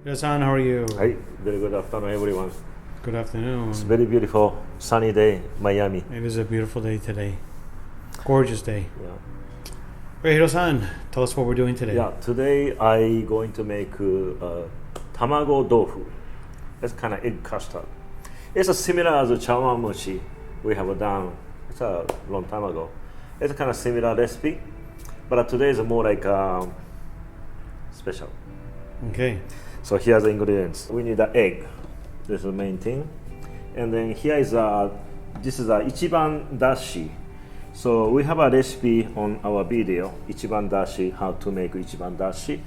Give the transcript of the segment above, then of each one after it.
Hiro-san, how are you? Hi, very good afternoon, everyone. Good afternoon. It's a very beautiful sunny day, Miami. It is a beautiful day today. Gorgeous day. Yeah. Hey, Hiro-san, tell us what we're doing today. Yeah, today I going to make Tamago Tofu. It's kind of egg custard. It's a similar as a chawanmushi we have done. It's a long time ago. It's a kind of similar recipe, but today is more like special. Okay. So here's the ingredients. We need an egg. This is the main thing. And then here is this is a ichiban dashi. So we have a recipe on our video, ichiban dashi, how to make ichiban dashi.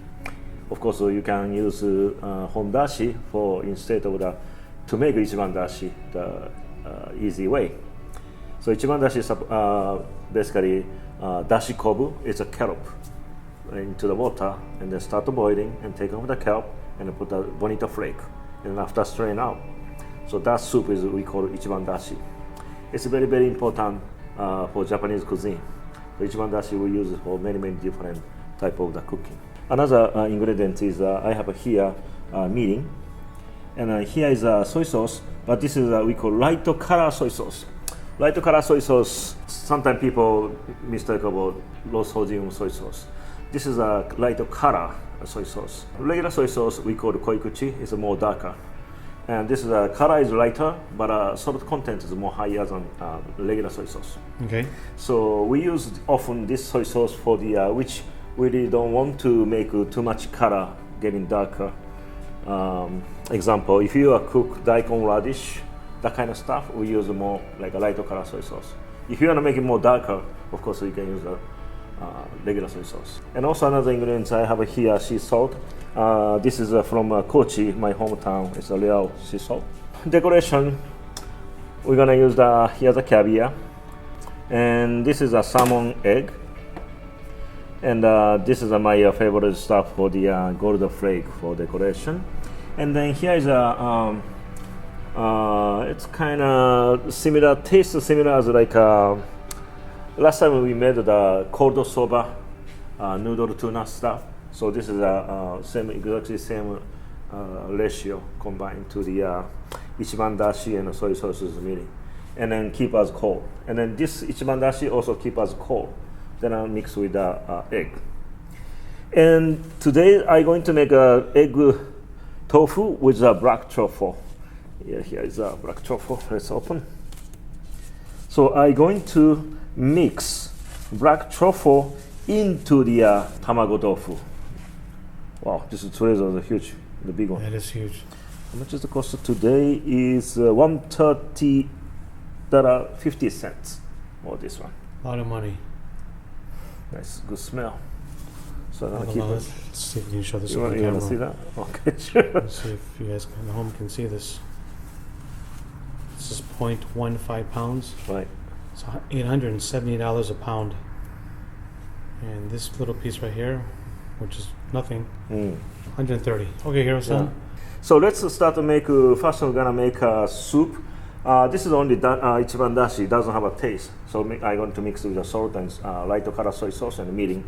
Of course, you can use hondashi for instead of to make ichiban dashi the easy way. So ichiban dashi is basically dashi kobu. It's a kelp into the water and then start boiling and take off the kelp and put a bonito flake and after strain out. So that soup is we call ichiban dashi. It's very very important for Japanese cuisine. The ichiban dashi we use for many different type of the cooking. Another ingredient is I have here mirin, and here is soy sauce, but this is we call light color soy sauce. Light color soy sauce, sometimes people mistake about low sodium soy sauce. This is a light color soy sauce. Regular soy sauce we call koikuchi, is more darker. And this is color is lighter, but salt content is more higher than regular soy sauce. Okay. So we use often this soy sauce for the which we really don't want to make too much color getting darker. Example, if you cook daikon radish, that kind of stuff, we use more like a lighter color soy sauce. If you want to make it more darker, of course you can use regular soy sauce. And also another ingredient I have here, sea salt. This is from Kochi, my hometown. It's a real sea salt. Decoration, we're gonna use here's a caviar, and this is a salmon egg, and this is my favorite stuff for the gold flake for decoration. And then here is it's kind of similar taste, similar as like last time we made the cold soba noodle tuna stuff. So this is exactly same ratio combined to the ichiban dashi and the soy sauces mirin, and then keep us cold. And then this ichiban dashi also keep us cold. Then I'll mix with the egg. And today I'm going to make a egg tofu with a black truffle. Yeah, here is a black truffle. Let's open. So I'm going to mix black truffle into the tamago tofu. Wow, this is huge, the big one. That is huge. How much is the cost today? Is $130.50. Oh, this one. A lot of money. Nice, good smell. So I'm gonna keep Let's it. see if you can show this You on the want to camera. see that? Okay, sure. Let's see if you guys at home can see this. This is 0.15 pounds. Right. So $870 a pound. And this little piece right here, which is nothing, 130. Okay, Hiro-san. Yeah. So let's start to make. First, we're gonna make a soup. This is only ichiban dashi. It doesn't have a taste. So I'm going to mix with the salt and light color soy sauce and mirin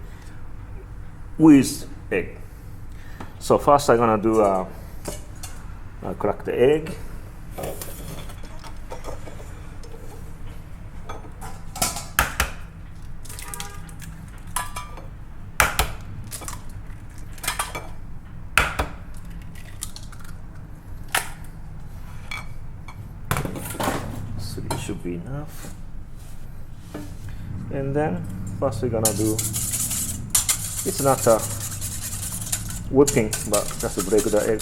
with egg. So first, I'm gonna do crack the egg. Should be enough. And then first we're gonna do, it's not a whipping, but just to break the egg.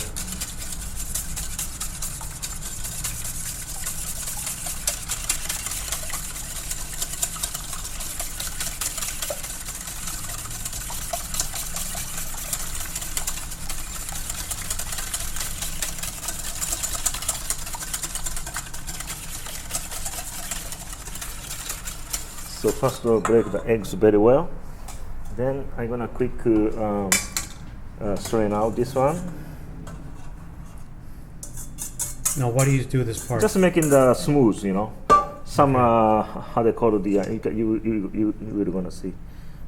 So first we'll break the eggs very well. Then I'm gonna quick strain out this one. Now, why do you do this part? Just making the smooth, you know. Some how they call it, the you really gonna see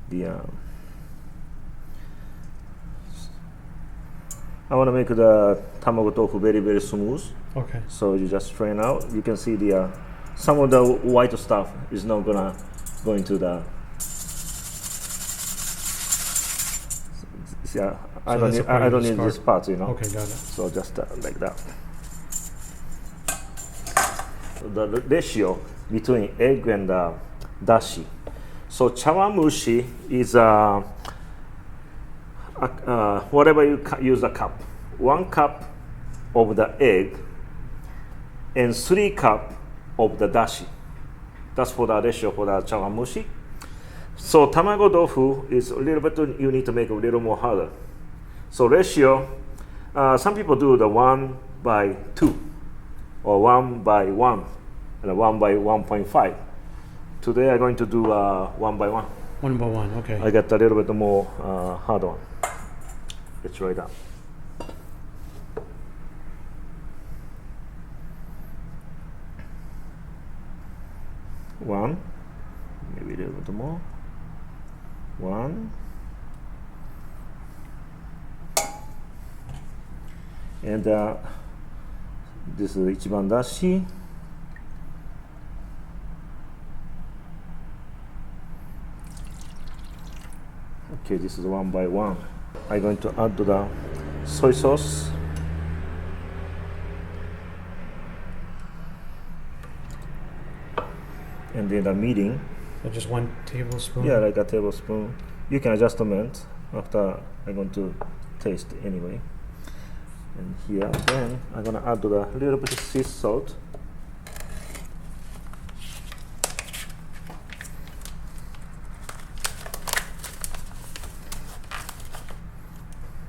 the I want to make the tamago tofu very, very smooth. Okay. So you just strain out. You can see the some of the white stuff is not gonna go into the. Yeah, I don't need this part, you know. Okay, got it. So just like that. The ratio between egg and dashi. So chawanmushi is whatever you use a cup. 1 cup of the egg and 3 cup of the dashi. That's for the ratio for the chawanmushi. So tamago tofu is a little bit, you need to make it a little more harder. So ratio, some people do the 1/2 or 1/1 and 1/1.5. Today I'm going to do 1/1. 1/1, okay. I got a little bit more hard one. It's right up. One, maybe a little bit more. 1. And this is ichiban dashi. Okay, this is 1/1. I'm going to add the soy sauce. And then the kneading. So just 1 tablespoon? Yeah, like a tablespoon. You can adjustment after I'm going to taste anyway. And here then I'm gonna add a little bit of sea salt.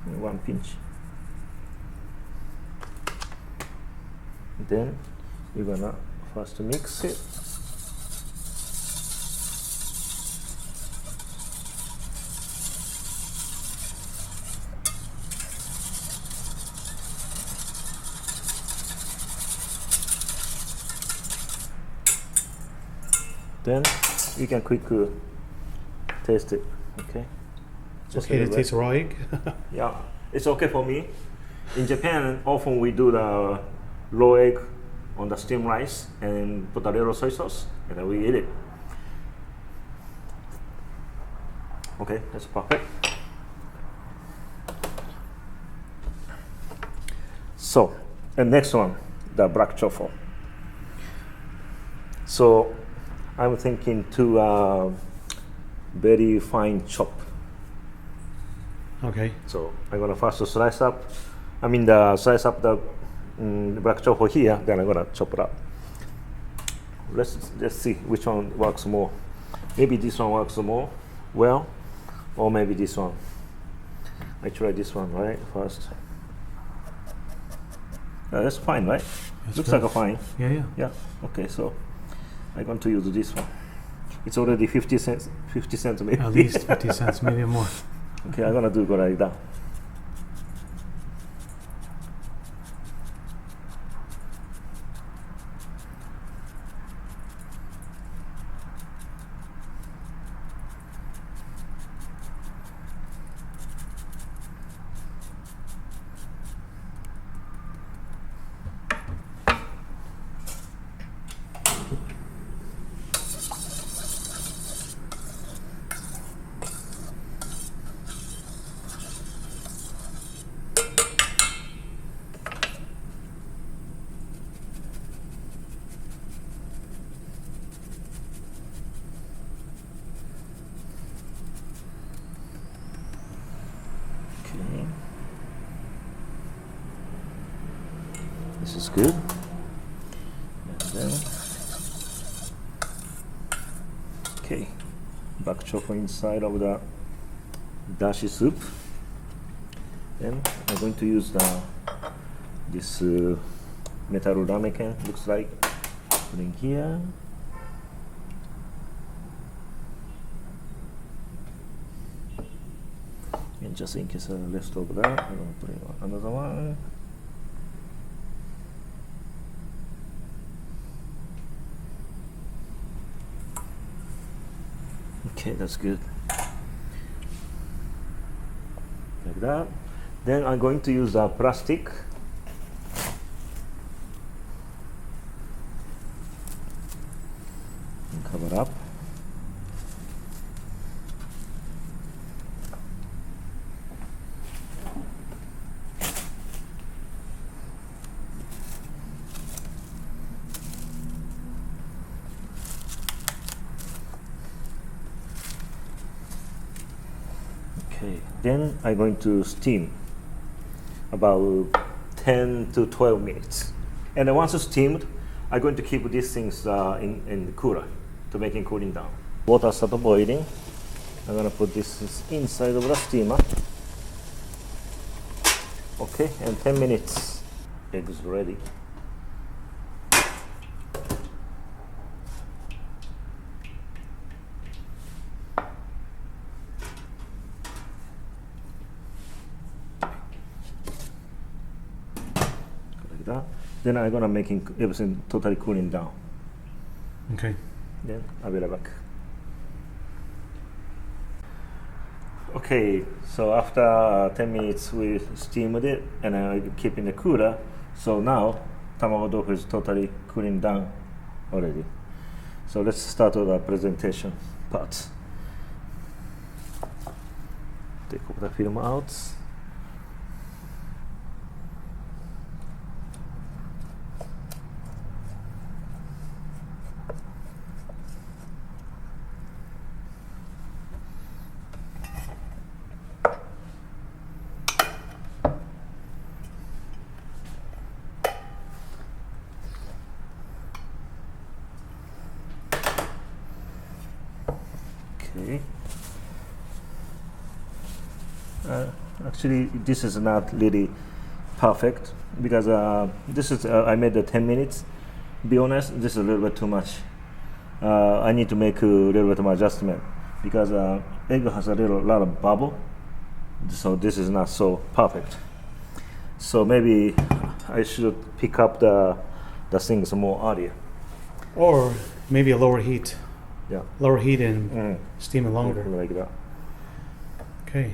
And 1 pinch. Then you're gonna first mix it. Then you can quickly taste it. Okay. It's okay to taste raw egg? Yeah, it's okay for me. In Japan, often we do the raw egg on the steamed rice and put a little soy sauce, and then we eat it. Okay, that's perfect. So, and next one, the black truffle. So, I'm thinking to very fine chop. Okay. So I'm gonna first slice up. Slice up the black truffle here. Then I'm gonna chop it up. Let's see which one works more. Maybe this one works more well, or maybe this one. I try this one right first. That's fine, right? Looks like a fine. Yeah. Yeah. Okay, so I'm going to use this one. It's already 50 cents maybe. At least 50 cents, maybe more. Okay, I'm gonna do it like that. Okay. This is good. And then, okay, black truffle inside of the dashi soup. Then I'm going to use this metal ramen can. Looks like putting here. And just in case left over that, I'm going to put in another one. Okay, that's good. Like that. Then I'm going to use a plastic. And cover up. Okay, then I'm going to steam about 10 to 12 minutes. And then once it's steamed, I'm going to keep these things in the cooler to make it cooling down. Water started boiling. I'm gonna put this inside of the steamer. Okay, and 10 minutes. Eggs ready. Like that. Then I'm gonna make everything totally cooling down. Okay. Then I'll be right back. Okay, so after 10 minutes we steamed it and I keep in the cooler. So now Tamago Tofu is totally cooling down already. So let's start with the presentation part. Take the film out. Okay. Actually, this is not really perfect because this is I made the 10 minutes. Be honest, this is a little bit too much. I need to make a little bit of adjustment because egg has a lot of bubble, so this is not so perfect. So maybe I should pick up the things more earlier. Or maybe a lower heat. Yeah. Lower heat and steam it longer. Like that. Okay.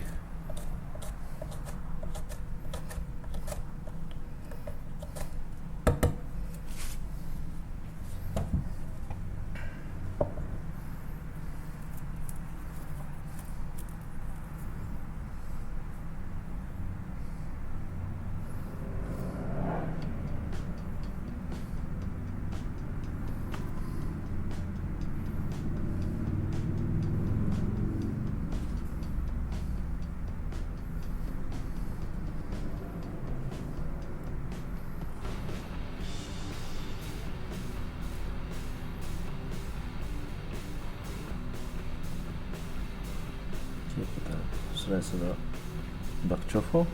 Slice of the black truffle.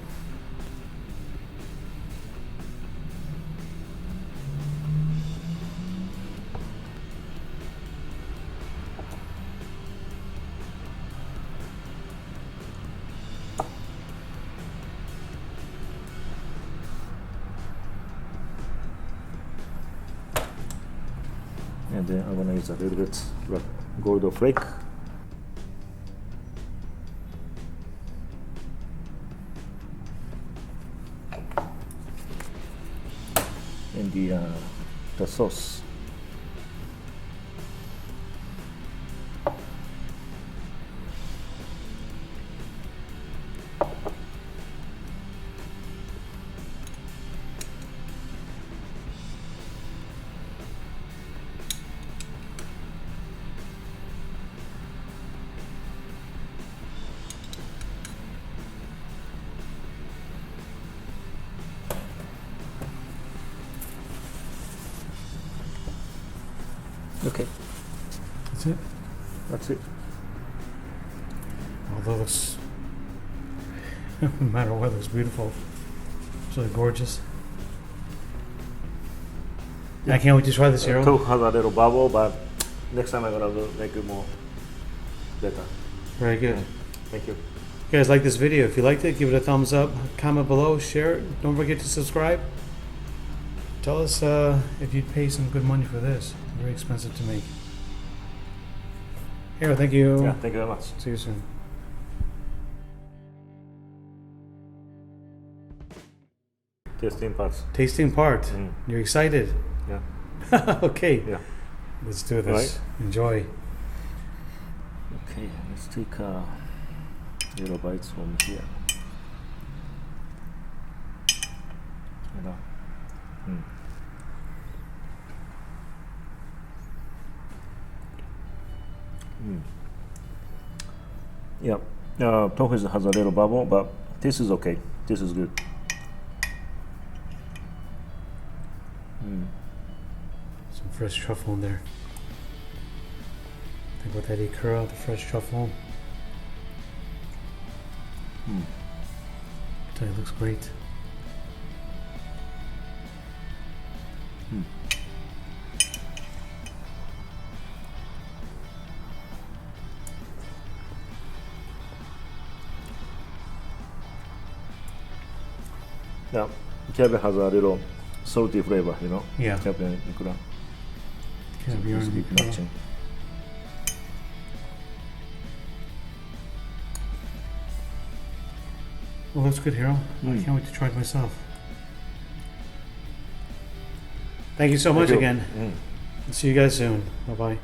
And then I'm gonna use a little bit of gold flake. And the sauce. Okay, That's it. that's it. Although looks, no matter what, looks beautiful. It's really gorgeous. I can't wait to try this, Hiro. Coke has a little bubble, but next time I'm gonna make it more better. Very good. Thank you. If you guys like this video, if you liked it, give it a thumbs up, comment below, share it. Don't forget to subscribe. Tell us if you'd pay some good money for this. Very expensive to make. Hiro, thank you. Yeah, thank you very much. See you soon. Tasting parts. Tasting part. Mm. You're excited? Yeah. Okay. Yeah. Let's do this. Right. Enjoy. Okay, let's take little bites from here. Mm. Mm. Yeah, tofu has a little bubble, but this is okay. This is good. Mm. Some fresh truffle in there. Think about that ikura, the fresh truffle. Mm. I tell you, it looks great. Mm. Yeah, caviar has a little salty flavor, you know. Yeah. Caviar and ikura. Caviar It's and good ikura. matching. Well, that's good, Hiro. I Mm. can't wait to try it myself. Thank you so much Thank you. again. Mm. See you guys soon. Bye bye.